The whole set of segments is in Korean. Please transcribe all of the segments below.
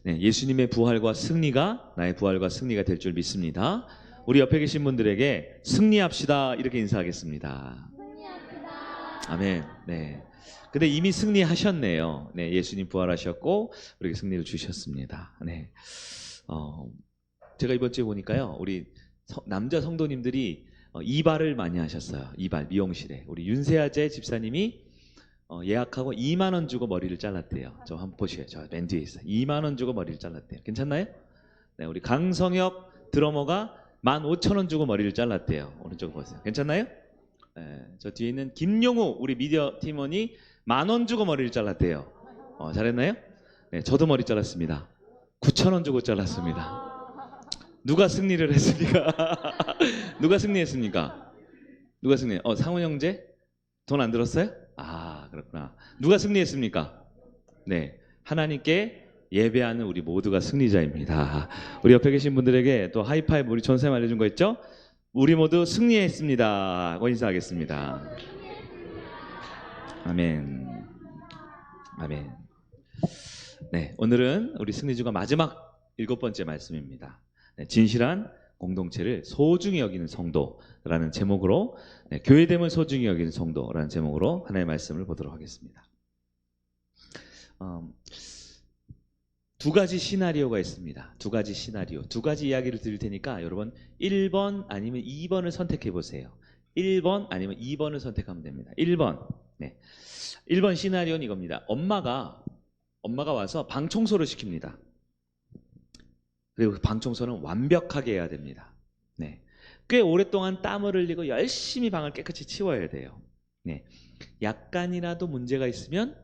네, 예수님의 부활과 승리가 나의 부활과 승리가 될 줄 믿습니다. 우리 옆에 계신 분들에게 승리합시다 이렇게 인사하겠습니다. 아멘. 네. 근데 이미 승리하셨네요. 네, 예수님 부활하셨고 우리에게 승리를 주셨습니다. 네. 제가 이번 주에 보니까요, 우리 남자 성도님들이 이발을 많이 하셨어요. 이발 미용실에 우리 윤세아제 집사님이 예약하고 2만 원 주고 머리를 잘랐대요. 저 한번 보시죠. 저 맨 뒤에 있어요. 2만 원 주고 머리를 잘랐대요. 괜찮나요? 네, 우리 강성혁 드러머가 15,000원 주고 머리를 잘랐대요. 오른쪽 보세요. 괜찮나요? 네, 저 뒤에 있는 김용우 우리 미디어 팀원이 10,000원 주고 머리를 잘랐대요. 잘했나요? 네, 저도 머리 잘랐습니다. 9,000원 주고 잘랐습니다. 누가 승리를 했습니까? 누가 승리했습니까? 누가 승리해? 상훈 형제? 돈 안 들었어요? 아, 그렇구나. 누가 승리했습니까? 네, 하나님께 예배하는 우리 모두가 승리자입니다. 우리 옆에 계신 분들에게 또 하이파이브 우리 전쌤 알려준 거 있죠? 우리 모두 승리했습니다 하고 인사하겠습니다. 아멘. 아멘. 네, 오늘은 우리 승리주가 마지막 7번째 말씀입니다. 네, 진실한 공동체를 소중히 여기는 성도라는 제목으로, 네, 교회됨을 소중히 여기는 성도라는 제목으로 하나님의 말씀을 보도록 하겠습니다. 두 가지 시나리오가 있습니다. 두 가지 시나리오, 두 가지 이야기를 드릴 테니까 여러분 1번 아니면 2번을 선택해 보세요. 1번 아니면 2번을 선택하면 됩니다. 1번. 네. 1번 시나리오는 이겁니다. 엄마가 와서 방 청소를 시킵니다. 그리고 그 방 청소는 완벽하게 해야 됩니다. 네. 꽤 오랫동안 땀을 흘리고 열심히 방을 깨끗이 치워야 돼요. 네. 약간이라도 문제가 있으면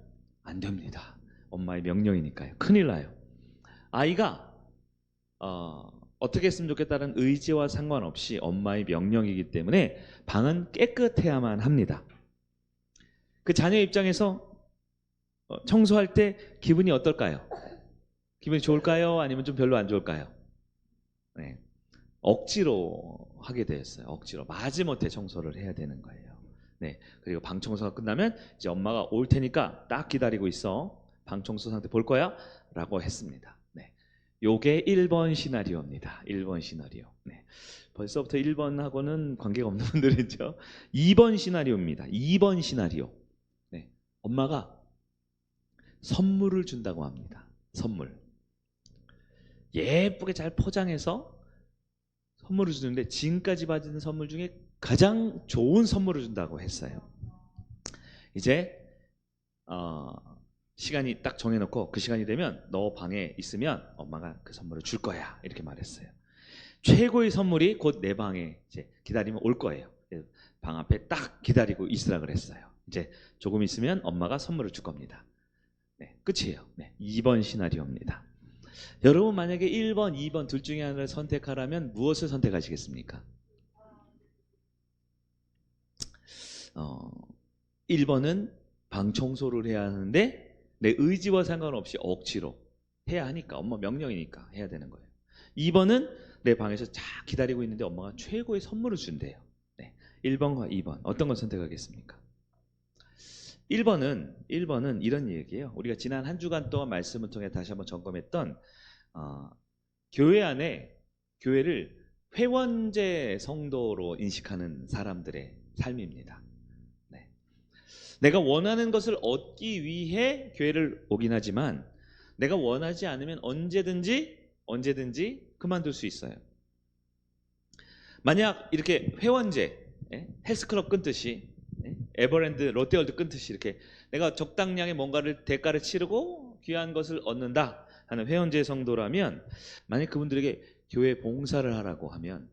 안 됩니다. 엄마의 명령이니까요. 큰일 나요. 아이가 어떻게 했으면 좋겠다는 의지와 상관없이 엄마의 명령이기 때문에 방은 깨끗해야만 합니다. 그 자녀 입장에서 청소할 때 기분이 어떨까요? 기분이 좋을까요? 아니면 좀 별로 안 좋을까요? 네. 억지로 하게 되었어요. 억지로. 마지못해 청소를 해야 되는 거예요. 네. 그리고 방 청소가 끝나면 이제 엄마가 올 테니까 딱 기다리고 있어. 방 청소 상태 볼 거야? 라고 했습니다. 네. 요게 1번 시나리오입니다. 1번 시나리오. 네. 벌써부터 1번하고는 관계가 없는 분들이죠. 2번 시나리오입니다. 2번 시나리오. 네. 엄마가 선물을 준다고 합니다. 선물. 예쁘게 잘 포장해서 선물을 주는데 지금까지 받은 선물 중에 가장 좋은 선물을 준다고 했어요. 이제 시간이 딱 정해놓고 그 시간이 되면 너 방에 있으면 엄마가 그 선물을 줄 거야 이렇게 말했어요. 최고의 선물이 곧 내 방에 이제 기다리면 올 거예요. 방 앞에 딱 기다리고 있으라 그랬어요. 이제 조금 있으면 엄마가 선물을 줄 겁니다. 네, 끝이에요. 네, 2번 시나리오입니다. 여러분 만약에 1번, 2번 둘 중에 하나를 선택하라면 무엇을 선택하시겠습니까? 1번은 방 청소를 해야 하는데 내 의지와 상관없이 억지로 해야 하니까, 엄마 명령이니까 해야 되는 거예요. 2번은 내 방에서 쫙 기다리고 있는데 엄마가 최고의 선물을 준대요. 네, 1번과 2번 어떤 걸 선택하겠습니까? 1번은 이런 얘기예요. 우리가 지난 한 주간 동안 말씀을 통해 다시 한번 점검했던 교회 안에 교회를 회원제 성도로 인식하는 사람들의 삶입니다. 네. 내가 원하는 것을 얻기 위해 교회를 오긴 하지만 내가 원하지 않으면 언제든지 그만둘 수 있어요. 만약 이렇게 회원제, 헬스클럽 끊듯이, 에버랜드, 롯데월드 끊듯이 이렇게 내가 적당량의 뭔가를 대가를 치르고 귀한 것을 얻는다 하는 회원제 성도라면, 만약 그분들에게 교회 봉사를 하라고 하면,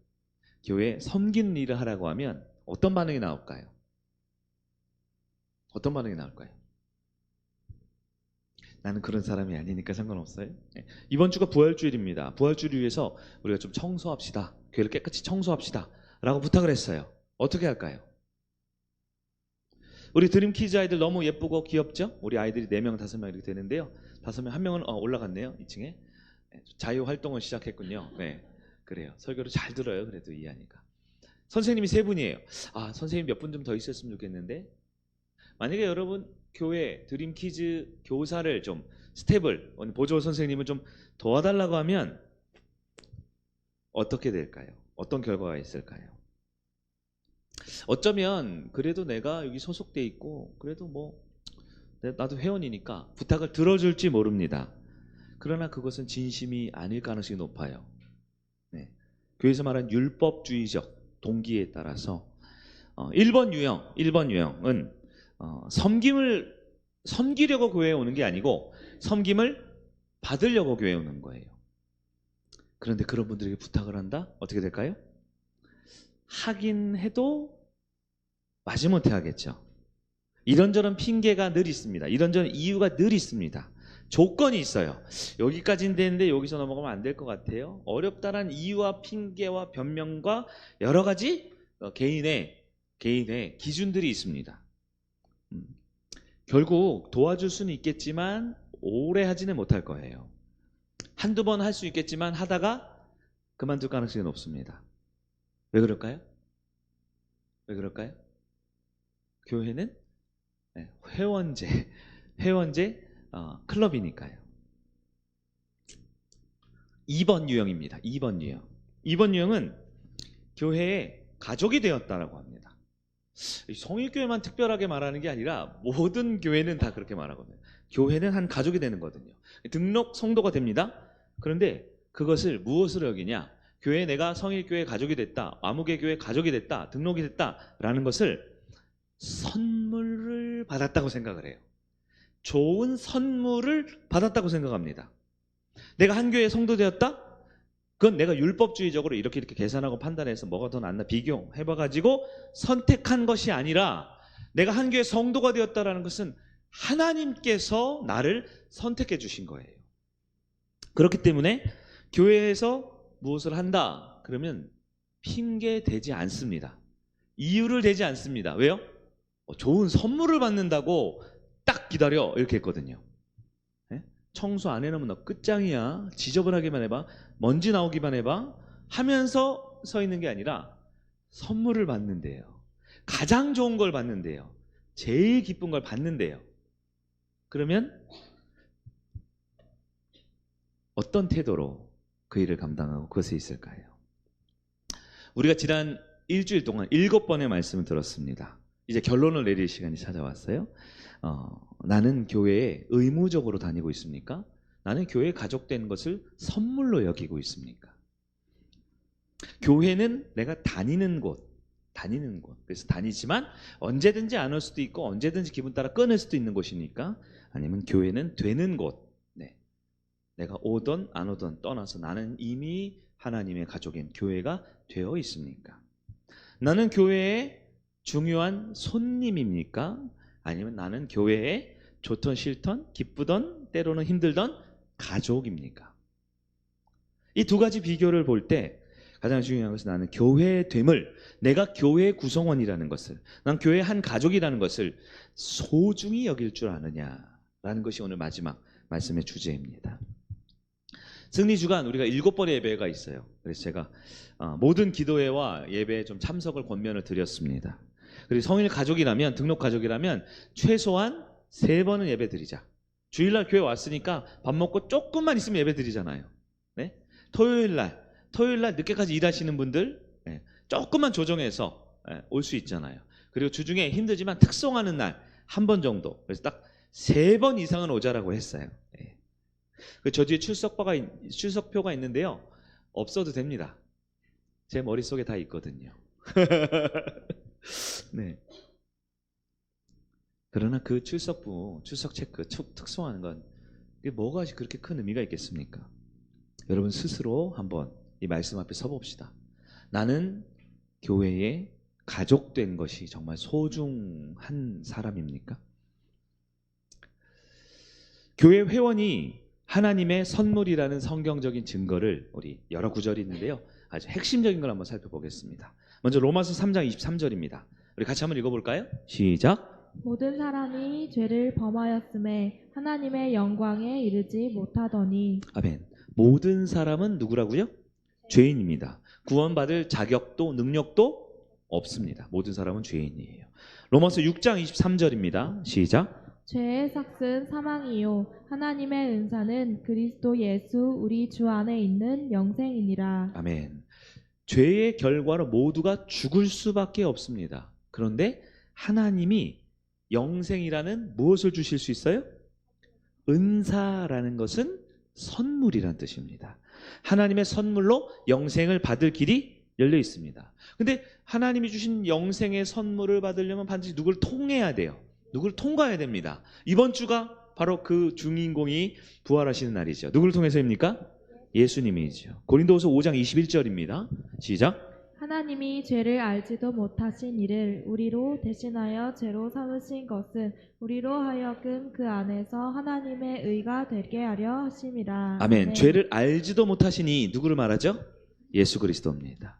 교회 섬기는 일을 하라고 하면 어떤 반응이 나올까요? 어떤 반응이 나올까요? 나는 그런 사람이 아니니까 상관없어요. 네. 이번 주가 부활주일입니다. 부활주일을 위해서 우리가 좀 청소합시다. 교회를 깨끗이 청소합시다 라고 부탁을 했어요. 어떻게 할까요? 우리 드림키즈 아이들 너무 예쁘고 귀엽죠? 우리 아이들이 4명, 5명 이렇게 되는데요. 5명, 1명은 올라갔네요. 2층에. 자유활동을 시작했군요. 네, 그래요. 설교를 잘 들어요. 그래도 이해하니까. 선생님이 3분이에요. 선생님 몇 분 좀 더 있었으면 좋겠는데, 만약에 여러분 교회 드림키즈 교사를 좀 스텝을 보조 선생님을 좀 도와달라고 하면 어떻게 될까요? 어떤 결과가 있을까요? 어쩌면 그래도 내가 여기 소속돼 있고 그래도 뭐 나도 회원이니까 부탁을 들어줄지 모릅니다. 그러나 그것은 진심이 아닐 가능성이 높아요. 네. 교회에서 말하는 율법주의적 동기에 따라서 1번 유형은 섬기려고 교회에 오는 게 아니고 섬김을 받으려고 교회에 오는 거예요. 그런데 그런 분들에게 부탁을 한다? 어떻게 될까요? 하긴 해도 마지못해 하겠죠. 이런저런 핑계가 늘 있습니다. 이런저런 이유가 늘 있습니다. 조건이 있어요. 여기까지는 되는데 여기서 넘어가면 안 될 것 같아요. 어렵다란 이유와 핑계와 변명과 여러 가지 개인의 기준들이 있습니다. 결국 도와줄 수는 있겠지만 오래 하지는 못할 거예요. 한두 번 할 수 있겠지만 하다가 그만둘 가능성이 높습니다. 왜 그럴까요? 교회는 회원제 클럽이니까요. 2번 유형입니다. 2번 유형은 교회의 가족이 되었다라고 합니다. 성일교회만 특별하게 말하는 게 아니라 모든 교회는 다 그렇게 말하거든요. 교회는 한 가족이 되는 거거든요. 등록 성도가 됩니다. 그런데 그것을 무엇으로 여기냐? 교회에 내가 성일교회 가족이 됐다, 아무개 교회 가족이 됐다, 등록이 됐다라는 것을 선물을 받았다고 생각을 해요. 좋은 선물을 받았다고 생각합니다. 내가 한 교회에 성도 되었다? 그건 내가 율법주의적으로 이렇게 계산하고 판단해서 뭐가 더 낫나 비교해봐가지고 선택한 것이 아니라 내가 한 교회 성도가 되었다라는 것은 하나님께서 나를 선택해 주신 거예요. 그렇기 때문에 교회에서 무엇을 한다 그러면 핑계 대지 않습니다. 이유를 대지 않습니다. 왜요? 좋은 선물을 받는다고 딱 기다려 이렇게 했거든요. 청소 안 해놓으면 너 끝장이야. 지저분하게만 해봐. 먼지 나오기만 해봐. 하면서 서 있는 게 아니라 선물을 받는데요. 가장 좋은 걸 받는데요. 제일 기쁜 걸 받는데요. 그러면 어떤 태도로 그 일을 감당하고 그것에 있을까요? 우리가 지난 일주일 동안 7번의 말씀을 들었습니다. 이제 결론을 내릴 시간이 찾아왔어요. 나는 교회에 의무적으로 다니고 있습니까? 나는 교회에 가족된 것을 선물로 여기고 있습니까? 교회는 내가 다니는 곳. 그래서 다니지만 언제든지 안 올 수도 있고 언제든지 기분 따라 끊을 수도 있는 곳이니까, 아니면 교회는 되는 곳. 네. 내가 오던 안 오던 떠나서 나는 이미 하나님의 가족인 교회가 되어 있습니까? 나는 교회의 중요한 손님입니까? 아니면 나는 교회에 좋던 싫던 기쁘던 때로는 힘들던 가족입니까? 이 두 가지 비교를 볼 때 가장 중요한 것은 나는 교회됨을, 내가 교회의 구성원이라는 것을, 난 교회의 한 가족이라는 것을 소중히 여길 줄 아느냐라는 것이 오늘 마지막 말씀의 주제입니다. 승리주간 우리가 7번의 예배가 있어요. 그래서 제가 모든 기도회와 예배에 좀 참석을 권면을 드렸습니다. 그리고 성일 가족이라면, 등록 가족이라면 최소한 3번은 예배 드리자. 주일날 교회 왔으니까 밥 먹고 조금만 있으면 예배 드리잖아요. 네? 토요일날 늦게까지 일하시는 분들 조금만 조정해서 올 수 있잖아요. 그리고 주중에 힘들지만 특송하는 날 한 번 정도. 그래서 딱 3번 이상은 오자라고 했어요. 저 뒤에 출석표가 있는데요. 없어도 됩니다. 제 머릿속에 다 있거든요. 네. 그러나 그 출석 체크, 특송하는 건 이게 뭐가 그렇게 큰 의미가 있겠습니까? 여러분 스스로 한번 이 말씀 앞에 서봅시다. 나는 교회에 가족된 것이 정말 소중한 사람입니까? 교회 회원이 하나님의 선물이라는 성경적인 증거를 우리 여러 구절이 있는데요. 아주 핵심적인 걸 한번 살펴보겠습니다. 먼저 로마서 3장 23절입니다. 우리 같이 한번 읽어볼까요? 시작. 모든 사람이 죄를 범하였음에 하나님의 영광에 이르지 못하더니. 아멘. 모든 사람은 누구라고요? 죄인입니다. 구원받을 자격도 능력도 없습니다. 모든 사람은 죄인이에요. 로마서 6장 23절입니다. 시작. 죄의 삭은 사망이요 하나님의 은사는 그리스도 예수 우리 주 안에 있는 영생이니라. 아멘. 죄의 결과로 모두가 죽을 수밖에 없습니다. 그런데 하나님이 영생이라는 무엇을 주실 수 있어요? 은사라는 것은 선물이란 뜻입니다. 하나님의 선물로 영생을 받을 길이 열려 있습니다. 근데 하나님이 주신 영생의 선물을 받으려면 반드시 누구를 통해야 돼요. 누구를 통과해야 됩니다. 이번 주가 바로 그 주인공이 부활하시는 날이죠. 누구를 통해서입니까? 예수님이죠. 고린도후서 5장 21절입니다. 시작. 하나님이 죄를 알지도 못하신 이를 우리로 대신하여 죄로 삼으신 것은 우리로 하여금 그 안에서 하나님의 의가 되게 하려 하심이라. 아멘. 죄를 알지도 못하시니 누구를 말하죠? 예수 그리스도입니다.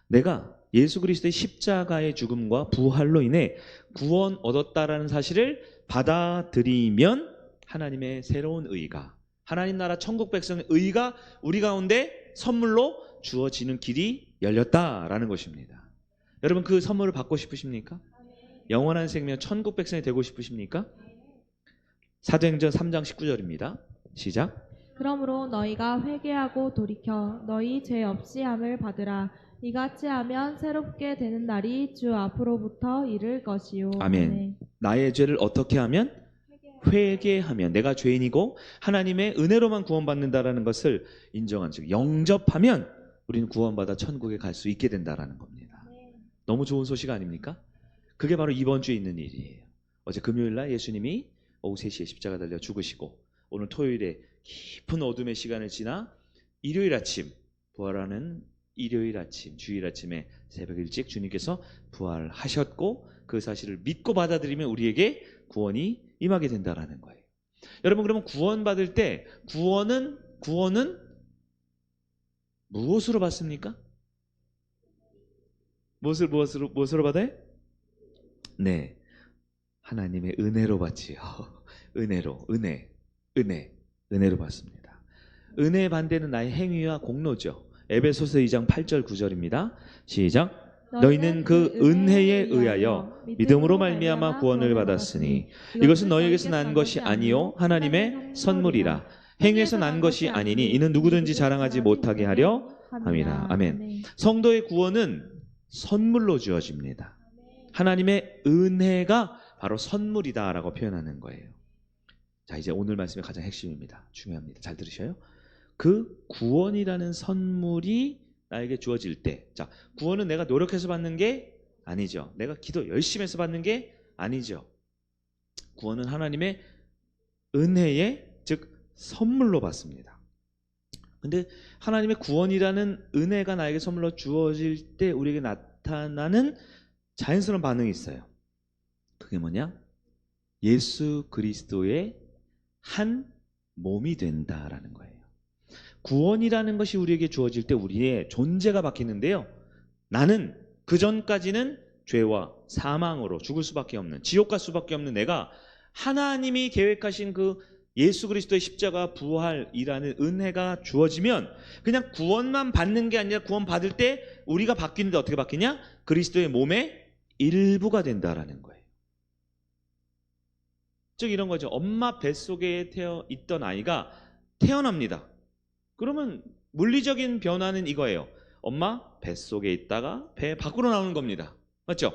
내가 예수 그리스도의 십자가의 죽음과 부활로 인해 구원 얻었다라는 사실을 받아들이면 하나님의 새로운 의가, 하나님 나라 천국 백성의 의가 우리 가운데 선물로 주어지는 길이 열렸다라는 것입니다. 여러분 그 선물을 받고 싶으십니까? 영원한 생명 천국 백성이 되고 싶으십니까? 사도행전 3장 19절입니다. 시작. 그러므로 너희가 회개하고 돌이켜 너희 죄 없이 함을 받으라. 이같이 하면 새롭게 되는 날이 주 앞으로부터 이를 것이요. 아멘. 나의 죄를 어떻게 하면? 회개하면, 내가 죄인이고 하나님의 은혜로만 구원받는다라는 것을 인정한 즉 영접하면 우리는 구원받아 천국에 갈 수 있게 된다라는 겁니다. 너무 좋은 소식 아닙니까? 그게 바로 이번 주에 있는 일이에요. 어제 금요일 날 예수님이 오후 3시에 십자가 달려 죽으시고 오늘 토요일에 깊은 어둠의 시간을 지나 일요일 아침 부활하는 일요일 아침, 주일 아침에 새벽 일찍 주님께서 부활하셨고 그 사실을 믿고 받아들이면 우리에게 구원이 임하게 된다라는 거예요. 여러분 그러면 구원받을 때 구원은 무엇으로 받습니까? 무엇으로 받아요? 네, 하나님의 은혜로 받지요. 은혜로 받습니다. 은혜의 반대는 나의 행위와 공로죠. 에베소서 2장 8절 9절입니다. 시작. 너희는 그 은혜에 의하여 믿음으로 말미암아 구원을 받았으니 이것은 너희에게서 난 것이 아니요 하나님의 선물이라. 행위에서 난 것이 아니니 이는 누구든지 자랑하지 못하게 하려 함이라. 아멘. 성도의 구원은 선물로 주어집니다. 하나님의 은혜가 바로 선물이다라고 표현하는 거예요. 자, 이제 오늘 말씀의 가장 핵심입니다. 중요합니다. 잘 들으셔요. 그 구원이라는 선물이 나에게 주어질 때, 자, 구원은 내가 노력해서 받는 게 아니죠. 내가 기도 열심히 해서 받는 게 아니죠. 구원은 하나님의 은혜의 즉 선물로 받습니다. 근데 하나님의 구원이라는 은혜가 나에게 선물로 주어질 때 우리에게 나타나는 자연스러운 반응이 있어요. 그게 뭐냐? 예수 그리스도의 한 몸이 된다라는 거예요. 구원이라는 것이 우리에게 주어질 때 우리의 존재가 바뀌는데요. 나는 그 전까지는 죄와 사망으로 죽을 수밖에 없는, 지옥 갈 수밖에 없는 내가 하나님이 계획하신 그 예수 그리스도의 십자가 부활이라는 은혜가 주어지면 그냥 구원만 받는 게 아니라 구원 받을 때 우리가 바뀌는데 어떻게 바뀌냐? 그리스도의 몸의 일부가 된다라는 거예요. 즉 이런 거죠. 엄마 뱃속에 있던 아이가 태어납니다. 그러면 물리적인 변화는 이거예요. 엄마 뱃속에 있다가 배 밖으로 나오는 겁니다. 맞죠?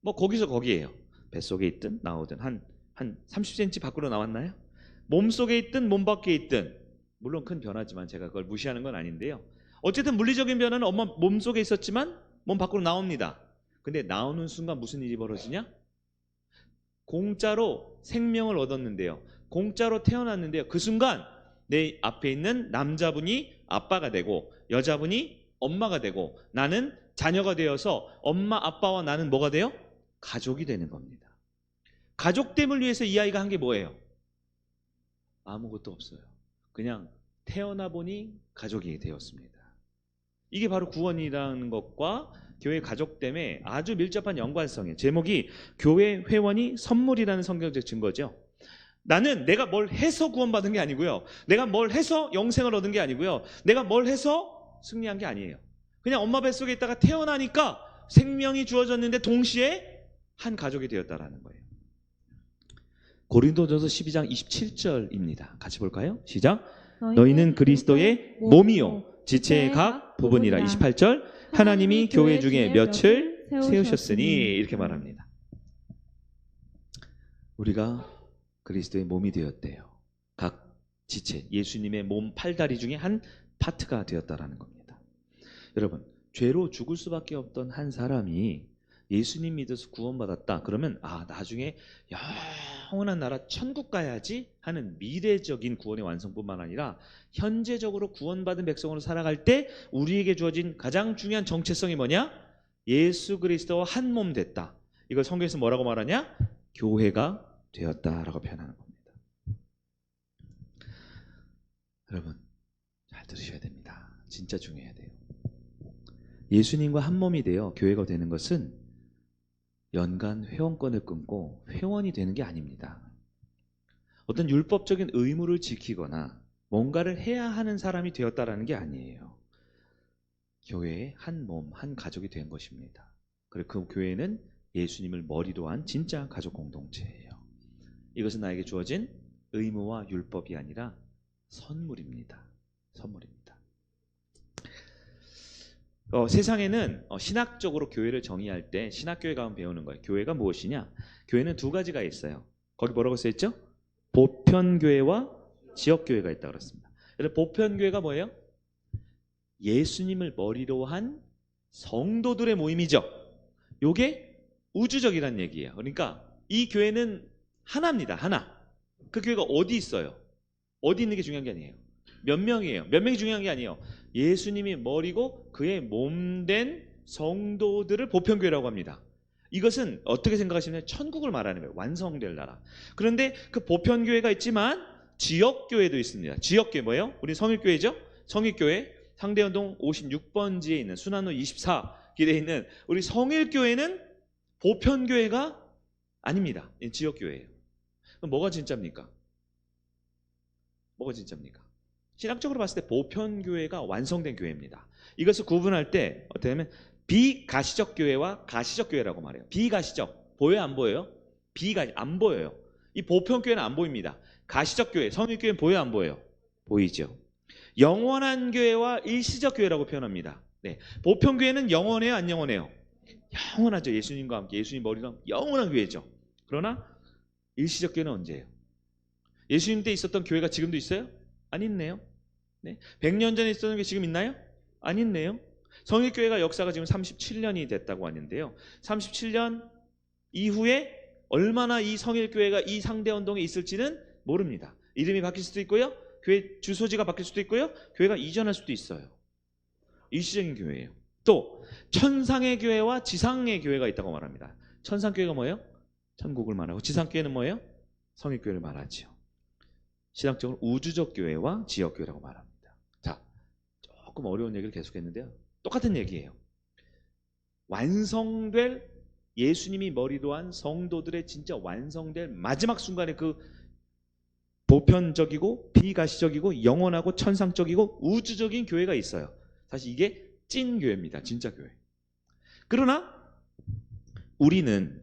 뭐 거기서 거기에요. 뱃속에 있든 나오든 한 30cm 밖으로 나왔나요? 몸속에 있든 몸 밖에 있든, 물론 큰 변화지만 제가 그걸 무시하는 건 아닌데요. 어쨌든 물리적인 변화는 엄마 몸속에 있었지만 몸 밖으로 나옵니다. 근데 나오는 순간 무슨 일이 벌어지냐? 공짜로 생명을 얻었는데요. 공짜로 태어났는데요. 그 순간 내 앞에 있는 남자분이 아빠가 되고 여자분이 엄마가 되고 나는 자녀가 되어서 엄마 아빠와 나는 뭐가 돼요? 가족이 되는 겁니다. 가족됨을 위해서 이 아이가 한 게 뭐예요? 아무것도 없어요. 그냥 태어나 보니 가족이 되었습니다. 이게 바로 구원이라는 것과 교회 가족됨의 아주 밀접한 연관성이에요. 제목이 교회 회원이 선물이라는 성경적 증거죠. 나는 내가 뭘 해서 구원받은 게 아니고요. 내가 뭘 해서 영생을 얻은 게 아니고요. 내가 뭘 해서 승리한 게 아니에요. 그냥 엄마 뱃속에 있다가 태어나니까 생명이 주어졌는데 동시에 한 가족이 되었다라는 거예요. 고린도전서 12장 27절입니다. 같이 볼까요? 시작. 너희는 그리스도의 몸이요 지체의 각 부분이라. 28절. 하나님이 교회 중에 몇을 세우셨으니 이렇게 말합니다. 우리가 그리스도의 몸이 되었대요. 각 지체, 예수님의 몸 팔다리 중에 한 파트가 되었다라는 겁니다. 여러분, 죄로 죽을 수밖에 없던 한 사람이 예수님 믿어서 구원받았다. 그러면 나중에 영원한 나라 천국 가야지 하는 미래적인 구원의 완성뿐만 아니라 현재적으로 구원받은 백성으로 살아갈 때 우리에게 주어진 가장 중요한 정체성이 뭐냐? 예수 그리스도와 한 몸 됐다. 이걸 성경에서 뭐라고 말하냐? 교회가 되었다라고 표현하는 겁니다. 여러분, 잘 들으셔야 됩니다. 진짜 중요해야 돼요. 예수님과 한 몸이 되어 교회가 되는 것은 연간 회원권을 끊고 회원이 되는 게 아닙니다. 어떤 율법적인 의무를 지키거나 뭔가를 해야 하는 사람이 되었다라는 게 아니에요. 교회의 한 몸, 한 가족이 된 것입니다. 그리고 그 교회는 예수님을 머리로 한 진짜 가족 공동체예요. 이것은 나에게 주어진 의무와 율법이 아니라 선물입니다. 선물입니다. 세상에는 신학적으로 교회를 정의할 때 신학교에 가면 배우는 거예요. 교회가 무엇이냐? 교회는 두 가지가 있어요. 거기 뭐라고 써있죠? 보편교회와 지역교회가 있다고 그랬습니다. 보편교회가 뭐예요? 예수님을 머리로 한 성도들의 모임이죠. 이게 우주적이라는 얘기예요. 그러니까 이 교회는 하나입니다. 하나. 그 교회가 어디 있어요? 어디 있는 게 중요한 게 아니에요. 몇 명이에요? 몇 명이 중요한 게 아니에요. 예수님이 머리고 그의 몸된 성도들을 보편교회라고 합니다. 이것은 어떻게 생각하시면 천국을 말하는 거예요. 완성될 나라. 그런데 그 보편교회가 있지만 지역교회도 있습니다. 지역교회 뭐예요? 우리 성일교회죠? 성일교회 상대원동 56번지에 있는 순환로 24길에 있는 우리 성일교회는 보편교회가 아닙니다. 지역교회예요. 그럼 뭐가 진짜입니까? 뭐가 진짜입니까? 신학적으로 봤을 때 보편교회가 완성된 교회입니다. 이것을 구분할 때 어떻게 하면 비가시적 교회와 가시적 교회라고 말해요. 비가시적, 보여요 안 보여요? 비가시, 안 보여요. 이 보편교회는 안 보입니다. 가시적 교회, 성일교회는 보여요 안 보여요? 보이죠. 영원한 교회와 일시적 교회라고 표현합니다. 네, 보편교회는 영원해요 안 영원해요? 영원하죠. 예수님과 함께, 예수님 머리로 영원한 교회죠. 그러나 일시적 교회는 언제예요? 예수님 때 있었던 교회가 지금도 있어요? 안 있네요. 네. 100년 전에 있었던 게 지금 있나요? 안 있네요. 성일교회가 역사가 지금 37년이 됐다고 하는데요. 37년 이후에 얼마나 이 성일교회가 이 상대운동에 있을지는 모릅니다. 이름이 바뀔 수도 있고요. 교회 주소지가 바뀔 수도 있고요. 교회가 이전할 수도 있어요. 일시적인 교회예요. 또 천상의 교회와 지상의 교회가 있다고 말합니다. 천상교회가 뭐예요? 천국을 말하고 지상교회는 뭐예요? 성일교회를 말하죠. 신학적으로 우주적 교회와 지역교회라고 말합니다. 자, 조금 어려운 얘기를 계속했는데요. 똑같은 얘기예요. 완성될 예수님이 머리로 한 성도들의 진짜 완성될 마지막 순간에 그 보편적이고 비가시적이고 영원하고 천상적이고 우주적인 교회가 있어요. 사실 이게 찐 교회입니다. 진짜 교회. 그러나 우리는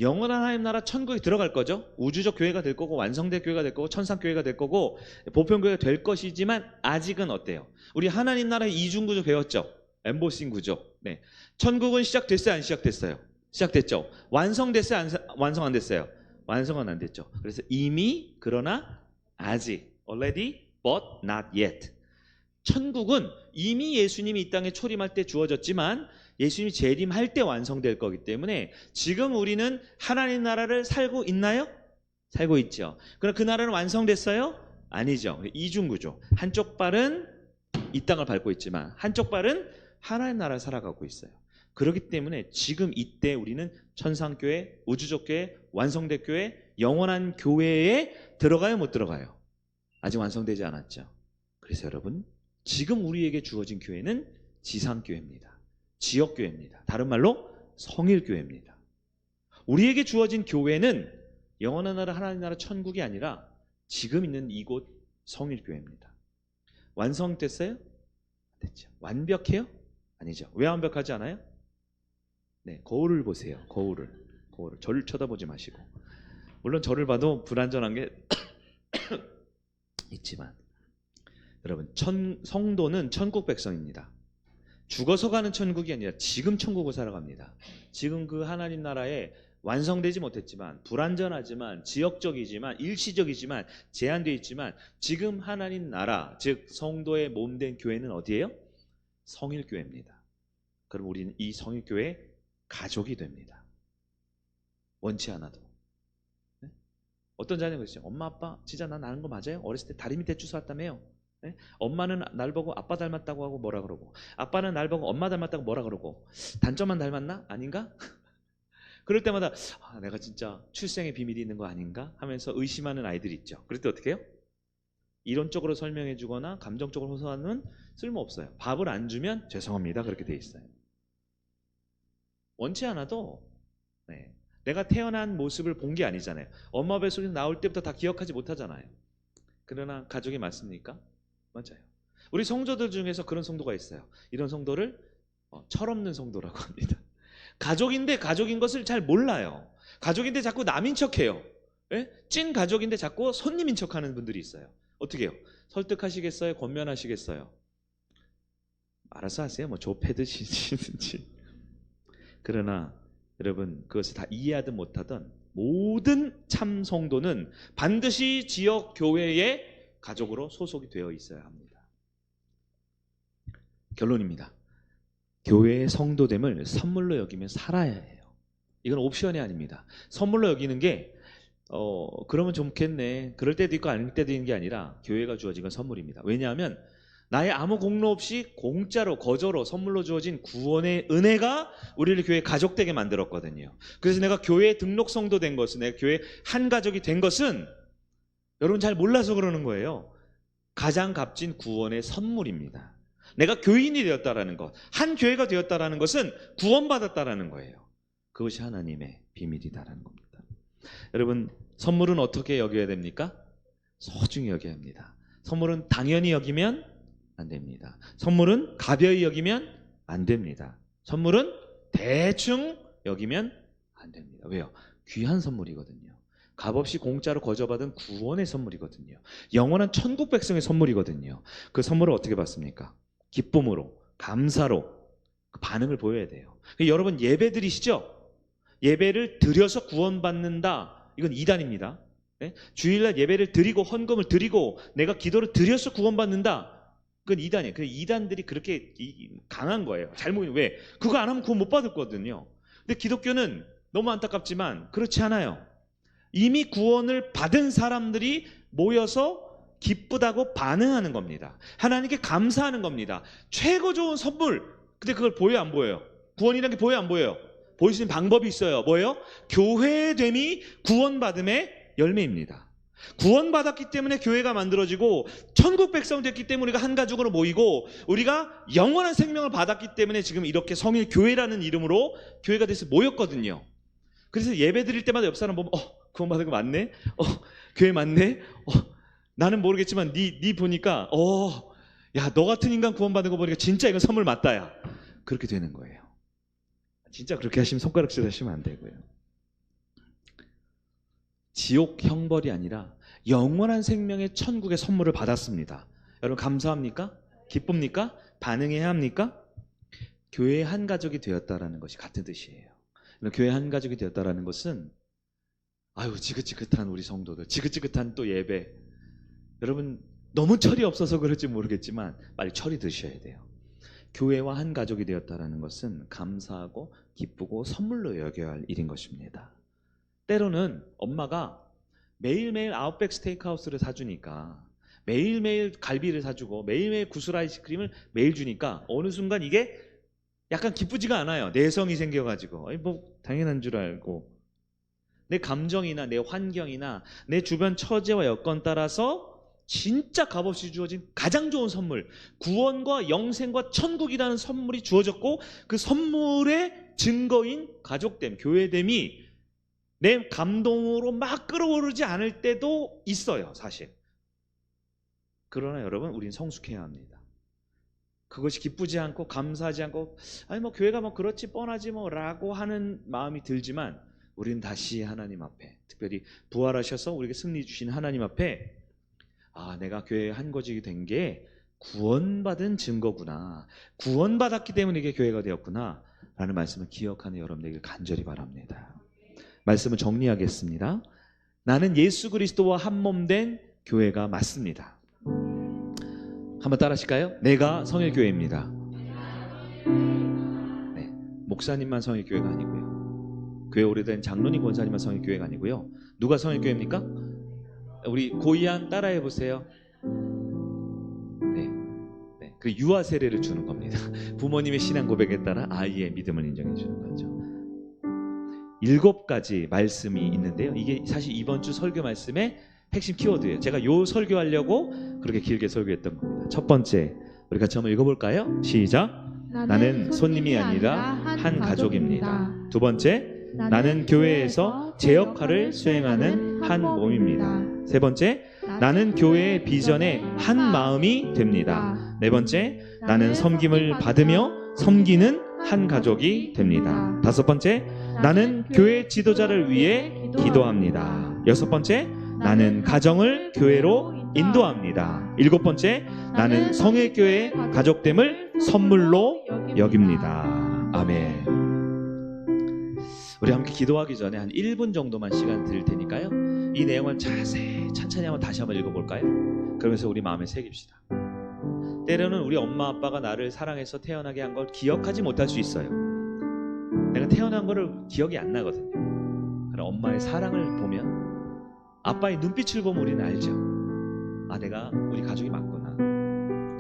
영원한 하나님 나라 천국에 들어갈 거죠. 우주적 교회가 될 거고 완성된 교회가 될 거고 천상교회가 될 거고 보편교회가 될 것이지만 아직은 어때요? 우리 하나님 나라의 이중구조 배웠죠. 엠보싱 구조. 네. 천국은 시작됐어요 안 시작됐어요? 시작됐죠. 완성됐어요 완성 안 됐어요? 완성은 안 됐죠. 그래서 이미 그러나 아직 already but not yet. 천국은 이미 예수님이 이 땅에 초림할 때 주어졌지만 예수님이 재림할 때 완성될 거기 때문에 지금 우리는 하나님 나라를 살고 있나요? 살고 있죠. 그럼 그 나라는 완성됐어요? 아니죠. 이중구조. 한쪽 발은 이 땅을 밟고 있지만 한쪽 발은 하나님 나라를 살아가고 있어요. 그렇기 때문에 지금 이때 우리는 천상교회, 우주적 교회, 완성된 교회, 영원한 교회에 들어가요? 못 들어가요? 아직 완성되지 않았죠. 그래서 여러분, 지금 우리에게 주어진 교회는 지상교회입니다. 지역교회입니다. 다른 말로 성일교회입니다. 우리에게 주어진 교회는 영원한 나라 하나님 나라 천국이 아니라 지금 있는 이곳 성일교회입니다. 완성됐어요? 됐죠. 완벽해요? 아니죠. 왜 완벽하지 않아요? 네, 거울을 보세요. 거울을. 저를 쳐다보지 마시고. 물론 저를 봐도 불완전한 게 있지만 여러분, 성도는 천국 백성입니다. 죽어서 가는 천국이 아니라 지금 천국을 살아갑니다. 지금 그 하나님 나라에 완성되지 못했지만, 불완전하지만, 지역적이지만, 일시적이지만, 제한되어 있지만, 지금 하나님 나라, 즉 성도의 몸된 교회는 어디예요? 성일교회입니다. 그럼 우리는 이 성일교회 가족이 됩니다. 원치 않아도. 네? 어떤 자녀가 있어요. 엄마 아빠 진짜 나 나는 거 맞아요? 어렸을 때 다리 밑에 주워왔다며요. 네? 엄마는 날 보고 아빠 닮았다고 하고 뭐라 그러고, 아빠는 날 보고 엄마 닮았다고 뭐라 그러고, 단점만 닮았나? 아닌가? 그럴 때마다 내가 진짜 출생의 비밀이 있는 거 아닌가 하면서 의심하는 아이들이 있죠. 그럴 때 어떻게 해요? 이론적으로 설명해 주거나 감정적으로 호소하는 쓸모없어요. 밥을 안 주면 죄송합니다, 그렇게 돼 있어요. 원치 않아도 네, 내가 태어난 모습을 본 게 아니잖아요. 엄마 뱃속에서 나올 때부터 다 기억하지 못하잖아요. 그러나 가족이 맞습니까? 맞아요. 우리 성도들 중에서 그런 성도가 있어요. 이런 성도를 철없는 성도라고 합니다. 가족인데 가족인 것을 잘 몰라요. 가족인데 자꾸 남인 척해요. 예? 찐 가족인데 자꾸 손님인 척하는 분들이 있어요. 어떻게 해요? 설득하시겠어요? 권면하시겠어요? 알아서 하세요. 뭐 좁혀드시든지. 그러나 여러분, 그것을 다 이해하든 못하든 모든 참 성도는 반드시 지역 교회의 가족으로 소속이 되어 있어야 합니다. 결론입니다. 교회의 성도됨을 선물로 여기며 살아야 해요. 이건 옵션이 아닙니다. 선물로 여기는 게 그러면 좋겠네, 그럴 때도 있고 아닐 때도 있는 게 아니라 교회가 주어진 건 선물입니다. 왜냐하면 나의 아무 공로 없이 공짜로 거저로 선물로 주어진 구원의 은혜가 우리를 교회 가족되게 만들었거든요. 그래서 내가 교회 등록 성도 된 것은, 내가 교회 한 가족이 된 것은 여러분 잘 몰라서 그러는 거예요. 가장 값진 구원의 선물입니다. 내가 교인이 되었다라는 것, 한 교회가 되었다라는 것은 구원받았다라는 거예요. 그것이 하나님의 비밀이다라는 겁니다. 여러분, 선물은 어떻게 여겨야 됩니까? 소중히 여겨야 합니다. 선물은 당연히 여기면 안 됩니다. 선물은 가벼이 여기면 안 됩니다. 선물은 대충 여기면 안 됩니다. 왜요? 귀한 선물이거든요. 값없이 공짜로 거저받은 구원의 선물이거든요. 영원한 천국 백성의 선물이거든요. 그 선물을 어떻게 받습니까? 기쁨으로, 감사로 그 반응을 보여야 돼요. 여러분, 예배 드리시죠? 예배를 드려서 구원받는다, 이건 이단입니다. 네? 주일날 예배를 드리고 헌금을 드리고 내가 기도를 드려서 구원받는다, 그건 이단이에요. 그 이단들이 그렇게 강한 거예요. 잘못. 왜? 그거 안 하면 구원 못 받았거든요. 근데 기독교는 너무 안타깝지만 그렇지 않아요. 이미 구원을 받은 사람들이 모여서 기쁘다고 반응하는 겁니다. 하나님께 감사하는 겁니다. 최고 좋은 선물. 근데 그걸 보여요, 안 보여요? 구원이라는 게 보여요, 안 보여요? 보일 수 있는 방법이 있어요. 뭐예요? 교회됨이 구원받음의 열매입니다. 구원받았기 때문에 교회가 만들어지고 천국 백성 됐기 때문에 우리가 한 가족으로 모이고, 우리가 영원한 생명을 받았기 때문에 지금 이렇게 성일교회라는 이름으로 교회가 돼서 모였거든요. 그래서 예배 드릴 때마다 옆 사람 보면 구원받은 거 맞네? 교회 맞네? 나는 모르겠지만 네 보니까 야, 너 같은 인간 구원받은 거 보니까 진짜 이건 선물 맞다, 야. 그렇게 되는 거예요. 진짜 그렇게 하시면 손가락질 하시면 안 되고요. 지옥 형벌이 아니라 영원한 생명의 천국의 선물을 받았습니다. 여러분, 감사합니까? 기쁩니까? 반응해야 합니까? 교회의 한 가족이 되었다라는 것이 같은 뜻이에요. 교회 한 가족이 되었다라는 것은 지긋지긋한 우리 성도들, 지긋지긋한 또 예배, 여러분 너무 철이 없어서 그럴지 모르겠지만 빨리 철이 드셔야 돼요. 교회와 한 가족이 되었다라는 것은 감사하고 기쁘고 선물로 여겨야 할 일인 것입니다. 때로는 엄마가 매일매일 아웃백 스테이크하우스를 사주니까, 매일매일 갈비를 사주고 매일매일 구슬 아이스크림을 매일 주니까 어느 순간 이게 약간 기쁘지가 않아요. 내성이 생겨가지고 뭐 당연한 줄 알고, 내 감정이나 내 환경이나 내 주변 처제와 여건 따라서 진짜 값없이 주어진 가장 좋은 선물, 구원과 영생과 천국이라는 선물이 주어졌고, 그 선물의 증거인 가족됨, 교회됨이 내 감동으로 막 끌어오르지 않을 때도 있어요, 사실. 그러나 여러분, 우린 성숙해야 합니다. 그것이 기쁘지 않고 감사하지 않고 뭐 교회가 뭐 그렇지 뻔하지 뭐 라고 하는 마음이 들지만, 우리는 다시 하나님 앞에, 특별히 부활하셔서 우리에게 승리 주신 하나님 앞에, 내가 교회의 한 거직이 된 게 구원받은 증거구나, 구원받았기 때문에 이게 교회가 되었구나 라는 말씀을 기억하는 여러분에게 간절히 바랍니다. 말씀을 정리하겠습니다. 나는 예수 그리스도와 한 몸 된 교회가 맞습니다. 한번 따라 하실까요? 내가 성일교회입니다. 네, 목사님만 성일교회가 아니고요, 교회 오래된 장로님 권사님만 성일교회가 아니고요. 누가 성일교회입니까? 우리 고이한 따라해 보세요. 네, 그 유아 세례를 주는 겁니다. 부모님의 신앙 고백에 따라 아이의 믿음을 인정해 주는 거죠. 7가지 말씀이 있는데요, 이게 사실 이번 주 설교 말씀의 핵심 키워드예요. 제가 요 설교하려고 그렇게 길게 설교했던 겁니다. 첫 번째, 우리 같이 한번 읽어볼까요? 시작. 나는 손님이 아니라 한 가족입니다. 두 번째, 나는 교회에서 제 역할을 수행하는 한 몸입니다. 세 번째, 나는 교회의 비전의 한 마음이 됩니다. 네 번째, 나는 섬김을 받으며 섬기는 한 가족이 됩니다. 다섯 번째, 나는 교회 지도자를 위해 기도합니다. 여섯 번째, 나는 가정을 교회로 인도합니다. 일곱 번째, 나는 성일교회 가족됨을 선물로 여깁니다. 아멘. 우리 함께 기도하기 전에 한 1분 정도만 시간 드릴 테니까요, 이 내용을 자세히 천천히 한번 다시 한번 읽어볼까요? 그러면서 우리 마음에 새깁시다. 때로는 우리 엄마 아빠가 나를 사랑해서 태어나게 한 걸 기억하지 못할 수 있어요. 내가 태어난 거를 기억이 안 나거든요. 그럼 엄마의 사랑을 보면, 아빠의 눈빛을 보면 우리는 알죠. 내가 우리 가족이 맞구나.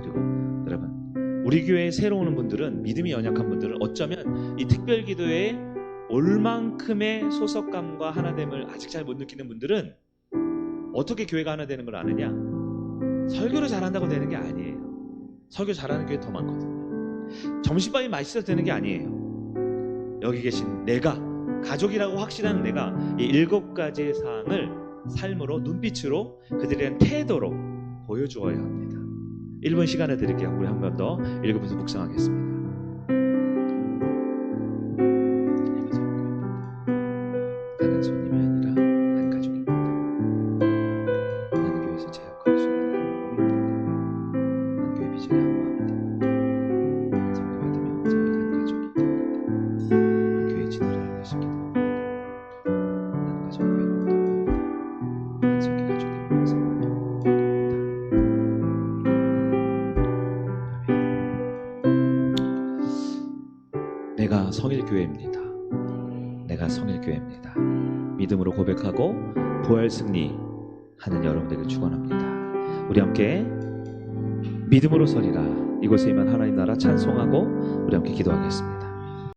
그리고 여러분, 우리 교회에 새로 오는 분들은, 믿음이 연약한 분들은 어쩌면 이 특별기도에 올 만큼의 소속감과 하나됨을 아직 잘 못 느끼는 분들은 어떻게 교회가 하나 되는 걸 아느냐? 설교를 잘한다고 되는 게 아니에요. 설교 잘하는 교회 더 많거든요. 점심밥이 맛있어서 되는 게 아니에요. 여기 계신 내가, 가족이라고 확신하는 내가 이 7가지의 사항을 삶으로, 눈빛으로, 그들에 대한 태도로 보여주어야 합니다. 1분 시간을 드릴게요. 우리 한 번 더 읽으면서 묵상하겠습니다. 나는 손님이 아니라 한 가족입니다. 나는 교회에서 제 역할을 수행하는 한 몸입니다. 나는 교회 비전의 한 마음이 됩니다. 섬김받으며 섬기는 한 가족이 됩니다. 나는 교회 지도자를 위해서 기도합니다. 나는 가정 교회를 인도합니다. 나는 성교 가족됨을 선물로 여깁니다. 내가 성일교회입니다. 내가 성일교회입니다. 믿음으로 고백하고 부활 승리하는 여러분들에게 축원합니다. 우리 함께 믿음으로 서리라. 이곳에 임한 하나님 나라 찬송하고 우리 함께 기도하겠습니다.